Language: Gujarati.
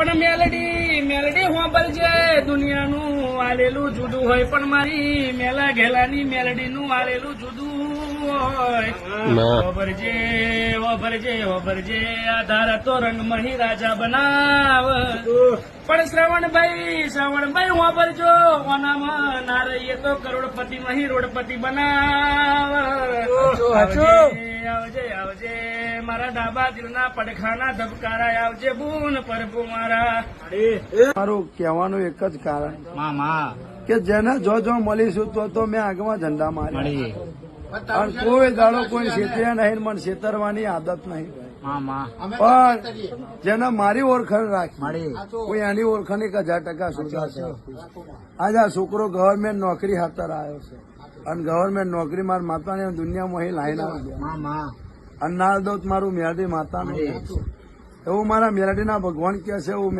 પણ મેલડી મેલડી હોંભળજે દુનિયાનું આલેલું જુદું હોય પણ મારી મેલા ઘેલાની મેલડીનું આલેલું જુદું હોય. હોંભળજે હોંભળજે હોંભળજે આ ધારા તો રંગમહી રાજા બનાવ. પણ શ્રવણભાઈ હોંભળજો ઓનામાં ના રહીએ તો કરોડપતિ મહી રોડપતિ બનાવ. આવજે આવજે મારા ડાબા દિલના પડખાના ધબકારા આવજે બૂન પરભુ મારા. મારું કહેવાનું એક જ કારણ મામા કે જેને જો મળીશું તો મેં આગમાં ઝંડા મારી. અને કોઈ દાડો કોઈ છેતર્યા નહીં, મને છેતરવાની આદત નહીં. મામા પણ જેને મારી ઓળખાણ રાખી મળી કોઈ એની ઓળખાણ 1000% સુધારશે. આજે આ છોકરો ગવર્મેન્ટ નોકરી હાથર આવ્યો છે અને ગવર્મેન્ટ નોકરી મારી માતાની દુનિયામાં અહીં લાઈન આવી મામા અને નાળ દોત મારું મેરડી માતાનું એવું મારા મેરડીના ભગવાન કહે છે એવું